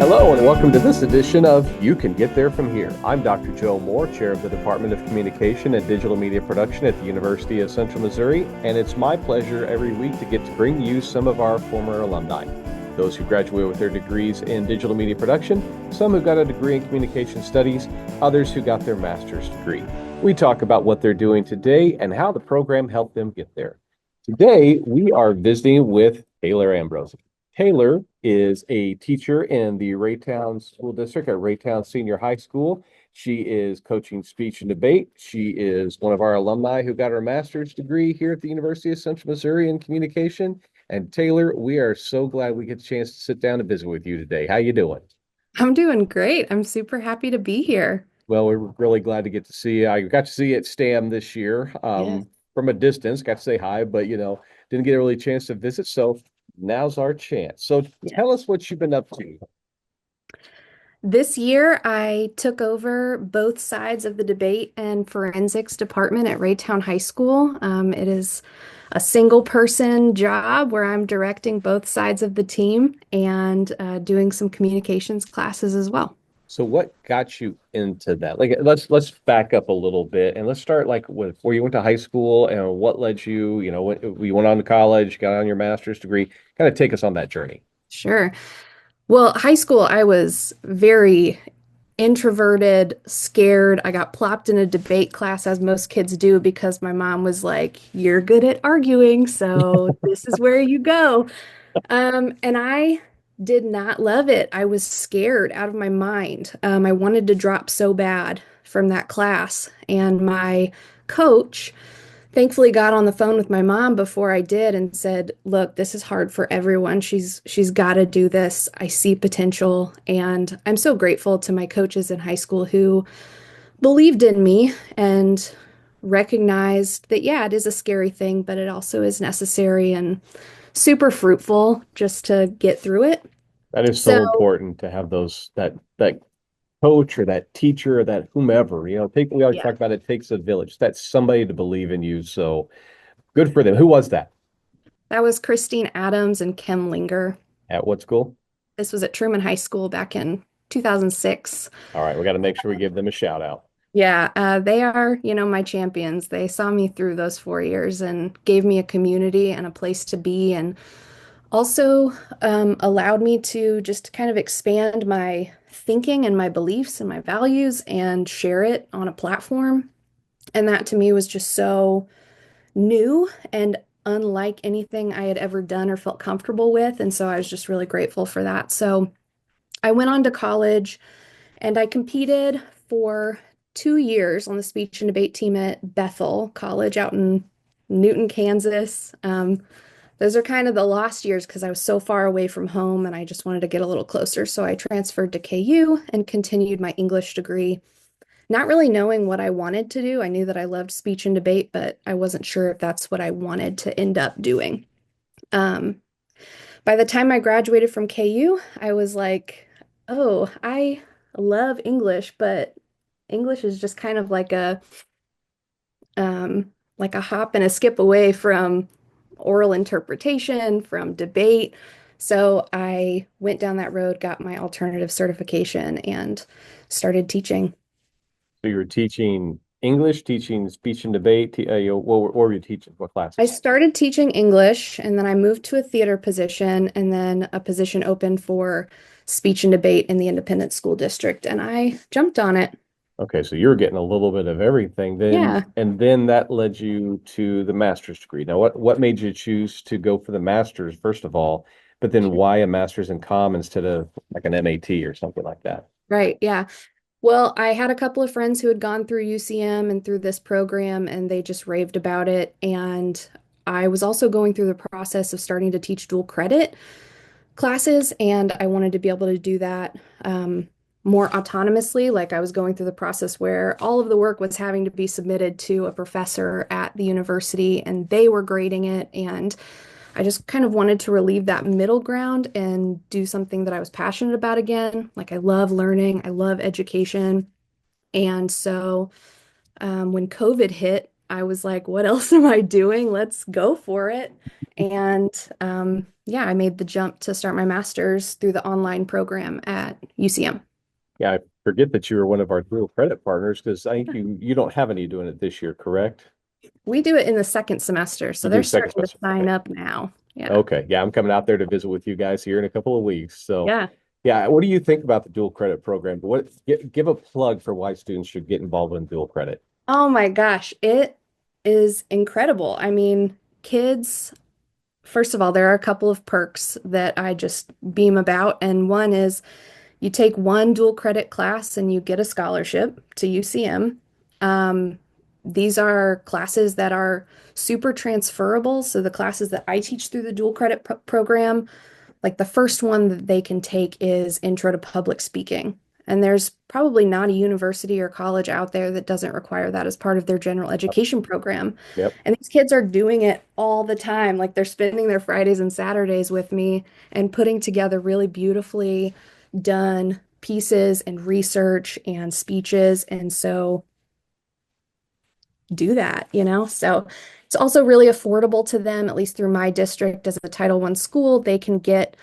Hello and welcome to this edition of You Can Get There From Here. I'm Dr. Joe Moore, Chair of the Department of Communication and Digital Media Production at the University of Central Missouri, and it's my pleasure every week to get to bring you some of our former alumni. Those who graduated with their degrees in digital media production, some who got a degree in communication studies, others who got their master's degree. We talk about what they're doing today and how the program helped them get there. Today, we are visiting with Taylor Ambrosi. Taylor is a teacher in the Raytown School District at Raytown Senior High School. She is coaching speech and debate. She is one of our alumni who got her master's degree here at the University of Central Missouri in communication. And Taylor, we are so glad we get a chance to sit down and visit with you today. How you doing? I'm doing great. I'm super happy to be here. Well, we're really glad to get to see you. I got to see you at STAM this year Yes. from a distance, got to say hi, but didn't get a really chance to visit. So now's our chance. So Yeah. tell us what you've been up to. This year, I took over both sides of the debate and forensics department at Raytown High School. It is a single person job where I'm directing both sides of the team and doing some communications classes as well. So what got you into that? Like let's back up a little bit and let's start like with where you went to high school and what led you, when you went on to college, got on your master's degree, kind of take us on that journey. Sure. Well, high school, I was very introverted, scared. I got plopped in a debate class, as most kids do, because my mom was like, "You're good at arguing, so this is where you go." And I did not love it. I was scared out of my mind. I wanted to drop so bad from that class. And my coach thankfully got on the phone with my mom before I did and said, "Look, this is hard for everyone. She's got to do this. I see potential." And I'm so grateful to my coaches in high school who believed in me and recognized that, yeah, it is a scary thing, but it also is necessary and super fruitful just to get through it. That is So, so important to have that coach or that teacher or that whomever, we always yeah, talk about it takes a village. That's somebody to believe in you. So good for them. Who was that? that was Christine Adams and Kim Linger. At what school? This was at Truman High School back in 2006. All right, we got to make sure we give them a shout out. Yeah, they are, my champions. They saw me through those 4 years and gave me a community and a place to be, and also allowed me to just kind of expand my thinking and my beliefs and my values and share it on a platform. And that to me was just so new and unlike anything I had ever done or felt comfortable with. And so I was just really grateful for that. So I went on to college and I competed for 2 years on the speech and debate team at Bethel College out in Newton, Kansas. Those are kind of the lost years because I was so far away from home and I just wanted to get a little closer. So I transferred to KU and continued my English degree, not really knowing what I wanted to do. I knew that I loved speech and debate, but I wasn't sure if that's what I wanted to end up doing. Um, by the time I graduated from KU, I was like, oh, I love English, but English is just kind of like a hop and a skip away from oral interpretation, from debate. So I went down that road, got my alternative certification, and started teaching. So you were teaching English, teaching speech and debate. What were you teaching? What I classes? started teaching English, and then I moved to a theater position, and then a position opened for speech and debate in the independent school district, and I jumped on it. Okay, so you're getting a little bit of everything then, Yeah. and then that led you to the master's degree. Now, what made you choose to go for the master's, first of all, but then why a master's in comm instead of like an MAT or something like that? Right. Yeah. Well, I had a couple of friends who had gone through UCM and through this program, and they just raved about it. And I was also going through the process of starting to teach dual credit classes, and I wanted to be able to do that more autonomously. Like I was going through the process where all of the work was having to be submitted to a professor at the university, and they were grading it. And I just kind of wanted to relieve that middle ground and do something that I was passionate about again. Like I love learning, I love education. And so when COVID hit, I was like, what else am I doing? Let's go for it. And yeah, I made the jump to start my master's through the online program at UCM. Yeah, I forget that you were one of our dual credit partners because I think you don't have any doing it this year, correct? We do it in the second semester, so You do they're second starting to semester. sign Okay. up now. Yeah. Okay. Yeah, I'm coming out there to visit with you guys here in a couple of weeks. So, Yeah. yeah, what do you think about the dual credit program? Give a plug for why students should get involved in dual credit. Oh my gosh, it is incredible. I mean, kids, first of all, there are a couple of perks that I just beam about, and one is you take one dual credit class and you get a scholarship to UCM. Um, these are classes that are super transferable. So the classes that I teach through the dual credit program, like the first one that they can take is Intro to Public Speaking. And there's probably not a university or college out there that doesn't require that as part of their general education program. Yep. And these kids are doing it all the time. Like they're spending their Fridays and Saturdays with me and putting together really beautifully done pieces and research and speeches. And so do that. So it's also really affordable to them, at least through my district as a Title I school. They can get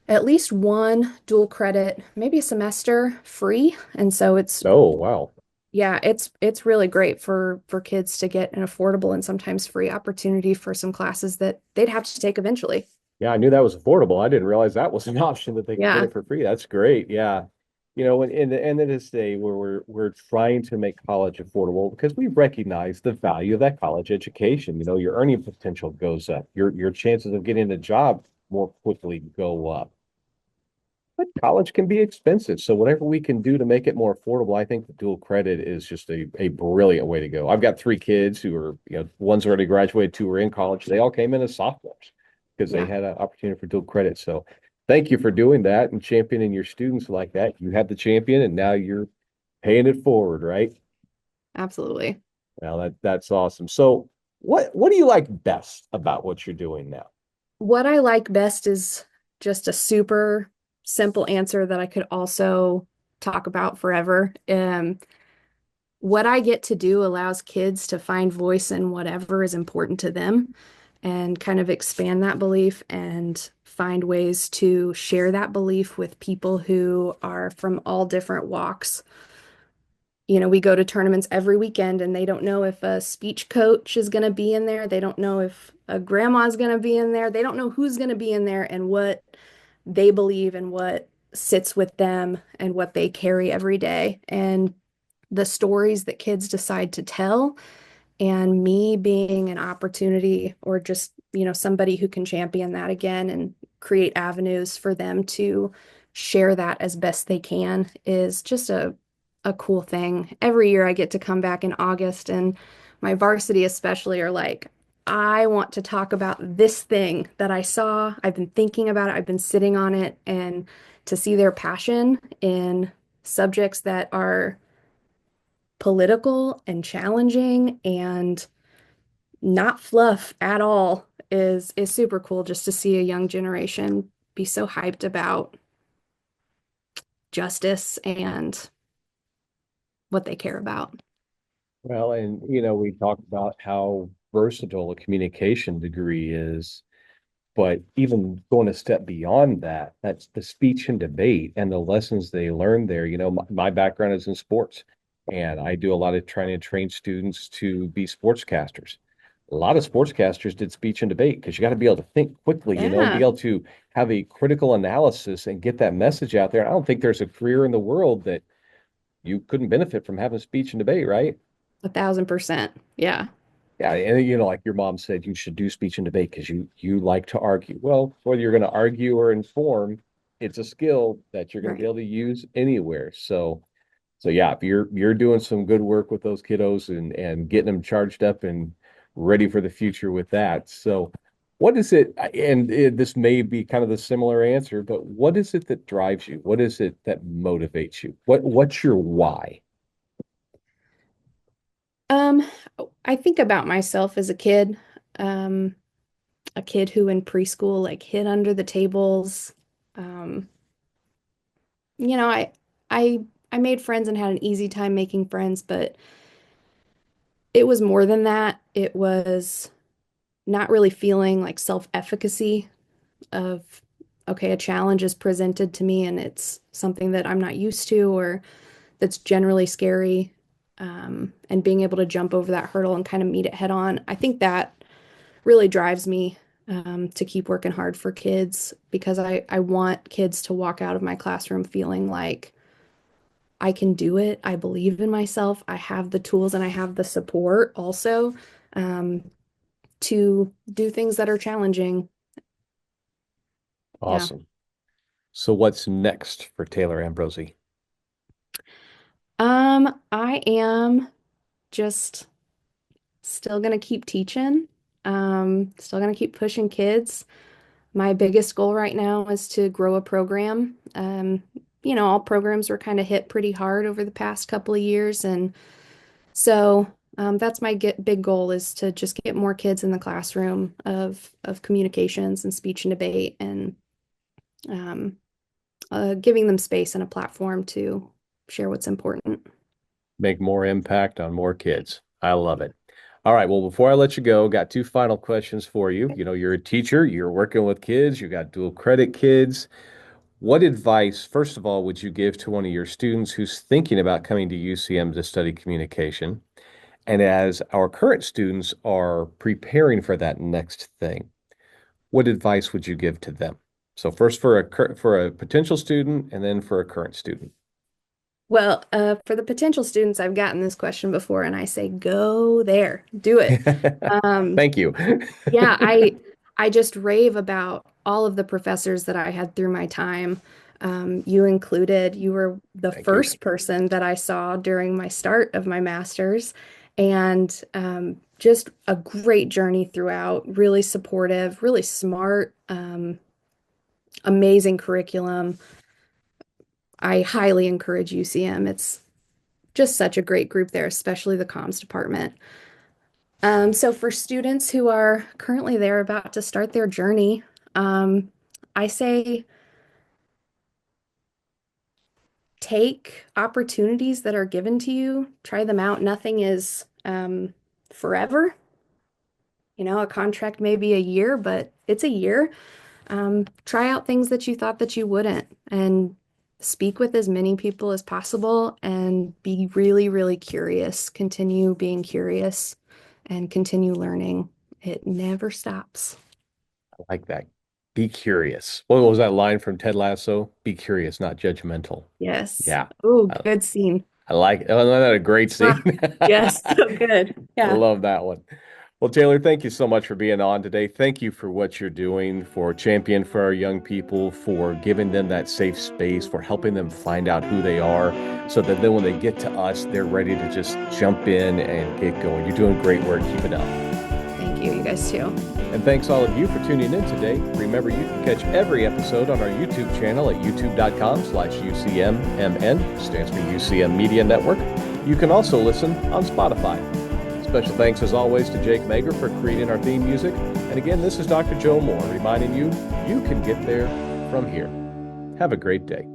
at least one dual credit, maybe a semester free. And so Oh, wow. yeah, it's really great for kids to get an affordable and sometimes free opportunity for some classes that they'd have to take eventually. Yeah, I knew that was affordable. I didn't realize that was an option that they could get Yeah, it for free. That's great. Yeah. In the end of this day where we're trying to make college affordable because we recognize the value of that college education. Your earning potential goes up. Your chances of getting a job more quickly go up. But college can be expensive. So whatever we can do to make it more affordable, I think the dual credit is just a brilliant way to go. I've got three kids who are, one's already graduated, two are in college. They all came in as sophomores because they yeah, had an opportunity for dual credit. So thank you for doing that and championing your students like that. You had the champion and now you're paying it forward, right? absolutely. Well, that's awesome. So what do you like best about what you're doing now? What I like best is just a super simple answer that I could also talk about forever. What I get to do allows kids to find voice in whatever is important to them and kind of expand that belief and find ways to share that belief with people who are from all different walks. We go to tournaments every weekend and they don't know if a speech coach is going to be in there. They don't know if a grandma's going to be in there. They don't know who's going to be in there and what they believe and what sits with them and what they carry every day. And the stories that kids decide to tell and me being an opportunity or just, somebody who can champion that again and create avenues for them to share that as best they can is just a cool thing. Every year I get to come back in August and my varsity especially are like, I want to talk about this thing that I saw. I've been thinking about it. I've been sitting on it and to see their passion in subjects that are political and challenging and not fluff at all is super cool just to see a young generation be so hyped about justice and what they care about. Well, and we talked about how versatile a communication degree is. But even going a step beyond that, that's the speech and debate and the lessons they learn there. My background is in sports, and I do a lot of trying to train students to be sportscasters. A lot of sportscasters did speech and debate because you got to be able to think quickly, be Yeah, able to have a critical analysis and get that message out there. I don't think there's a career in the world that you couldn't benefit from having speech and debate, right? 1,000%. Yeah, Yeah, and like your mom said, you should do speech and debate because you like to argue. Well, whether you're going to argue or inform, it's a skill that you're going to be right. able to use anywhere. So yeah, if you're doing some good work with those kiddos and getting them charged up and ready for the future with that. So what is it? This may be kind of the similar answer, but what is it that drives you? What is it that motivates you? What's your why? Um, I think about myself as um, a kid who in preschool like hid under the tables. Um, you know, I, I, I, made friends and had an easy time making friends, but, it was more than that. It was not really feeling like self-efficacy of, okay, a challenge is presented to me and it's something that I'm not used to or that's generally scary. And being able to jump over that hurdle and kind of meet it head on. I think that really drives me to keep working hard for kids because I want kids to walk out of my classroom feeling like I can do it. I believe in myself. I have the tools and I have the support also um, to do things that are challenging. Yeah. Awesome. So what's next for Taylor Ambrosi? I am just still gonna keep teaching. Still gonna keep pushing kids. My biggest goal right now is to grow a program. All programs were kind of hit pretty hard over the past couple of years, and so that's my big goal is to just get more kids in the classroom of communications and speech and debate, and um, giving them space and a platform to share what's important. Make more impact on more kids. I love it. All right. Well, before I let you go, got two final questions for you. You know, you're a teacher, you're working with kids, you got dual credit kids. What advice, first of all, would you give to one of your students who's thinking about coming to UCM to study communication? And as our current students are preparing for that next thing, what advice would you give to them? So first for a potential student and then for a current student. Well, for the potential students, I've gotten this question before, and I say, go there, do it. Um, Thank you. Yeah, I just rave about all of the professors that I had through my time. You included, you were the Thank you. first person that I saw during my start of my master's, and just a great journey throughout, really supportive, really smart, amazing curriculum. I highly encourage UCM. It's just such a great group there, especially the comms department. So for students who are currently there about to start their journey, I say take opportunities that are given to you, try them out. Nothing is forever. A contract may be a year, but it's a year. Try out things that you thought that you wouldn't, and speak with as many people as possible and be really, really curious. Continue being curious and continue learning. It never stops. I like that. Be curious. What was that line from Ted Lasso? Be curious, not judgmental. Yes. Yeah. Oh, I, good scene. I like it. Isn't that a great Ah, scene? yes, so good. I Yeah. love that one. Well, Taylor, thank you so much for being on today. Thank you for what you're doing for champion for our young people, for giving them that safe space, for helping them find out who they are, so that then when they get to us, they're ready to just jump in and get going. You're doing great work. Keep it up. Thank you. You guys too. And thanks all of you for tuning in today. Remember, you can catch every episode on our YouTube channel at youtube.com/UCMMN, stands for UCM Media Network. You can also listen on Spotify. Special thanks as always to Jake Mager for creating our theme music. And again, this is Dr. Joe Moore reminding you, you can get there from here. Have a great day.